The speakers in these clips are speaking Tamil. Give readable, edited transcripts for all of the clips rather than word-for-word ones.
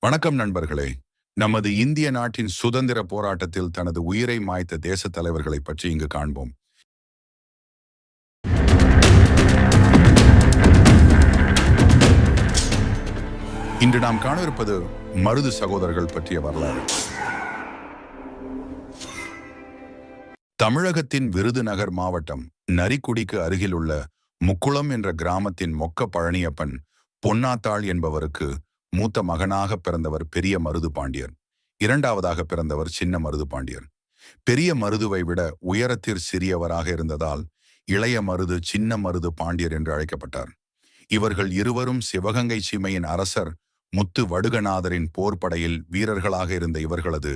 வணக்கம் நண்பர்களே. நமது இந்திய நாட்டின் சுதந்திர போராட்டத்தில் தனது உயிரை மாய்த்த தேச தலைவர்களை பற்றி இங்கு காண்போம். இன்று நாம் காணவிருப்பது மருது சகோதரர்கள் பற்றிய வரலாறு. தமிழகத்தின் விருதுநகர் மாவட்டம் நரிக்குடிக்கு அருகிலுள்ள முக்குளம் என்ற கிராமத்தின் மொக்க பழனியப்பன் பொன்னாத்தாள் என்பவருக்கு மூத்த மகனாக பிறந்தவர் பெரிய மருது பாண்டியர். இரண்டாவதாக பிறந்தவர் சின்ன மருது பாண்டியர். பெரிய மருதுவை விட உயரத்தில் சிறியவராக இருந்ததால் இளைய மருது சின்ன மருது பாண்டியர் என்று அழைக்கப்பட்டார். இவர்கள் இருவரும் சிவகங்கை சீமையின் அரசர் முத்து வடுகநாதரின் போர்ப்படையில் வீரர்களாக இருந்த இவர்களது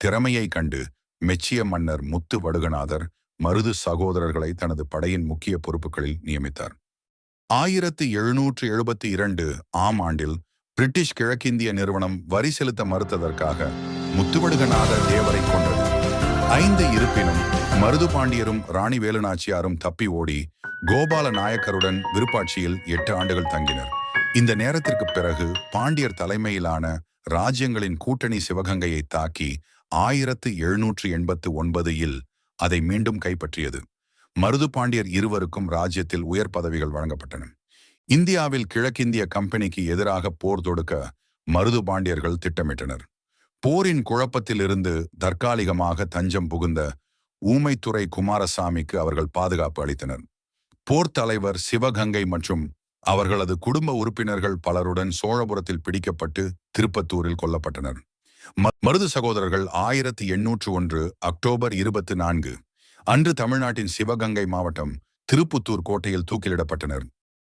திறமையை கண்டு மெச்சிய மன்னர் முத்து வடுகநாதர் மருது சகோதரர்களை தனது படையின் முக்கிய பொறுப்புகளில் நியமித்தார். 1772 ஆம் ஆண்டில் பிரிட்டிஷ் கிழக்கிந்திய நிறுவனம் வரி செலுத்த மறுத்ததற்காக முத்துவடுகநாதர் தேவரை கொண்டது. இருப்பினும் மருது பாண்டியரும் ராணி வேலுநாச்சியாரும் தப்பி ஓடி கோபால நாயக்கருடன் விருப்பாட்சியில் 8 ஆண்டுகள் தங்கினர். இந்த நேரத்திற்கு பிறகு பாண்டியர் தலைமையிலான ராஜ்யங்களின் கூட்டணி சிவகங்கையை தாக்கி 1789 அதை மீண்டும் கைப்பற்றியது. மருது பாண்டியர் இருவருக்கும் ராஜ்யத்தில் உயர் பதவிகள் வழங்கப்பட்டன. இந்தியாவில் கிழக்கிந்திய கம்பெனிக்கு எதிராக போர் தொடுக்க மருது பாண்டியர்கள் திட்டமிட்டனர். போரின் குழப்பத்திலிருந்து தற்காலிகமாக தஞ்சம் புகுந்த ஊமைத்துறை குமாரசாமிக்கு அவர்கள் பாதுகாப்பு அளித்தனர். போர் தலைவர் சிவகங்கை மற்றும் அவர்களது குடும்ப உறுப்பினர்கள் பலருடன் சோழபுரத்தில் பிடிக்கப்பட்டு திருப்பத்தூரில் கொல்லப்பட்டனர். மருது சகோதரர்கள் 1801 அக்டோபர் 24 அன்று தமிழ்நாட்டின் சிவகங்கை மாவட்டம் திருப்புத்தூர் கோட்டையில் தூக்கிலிடப்பட்டனர்.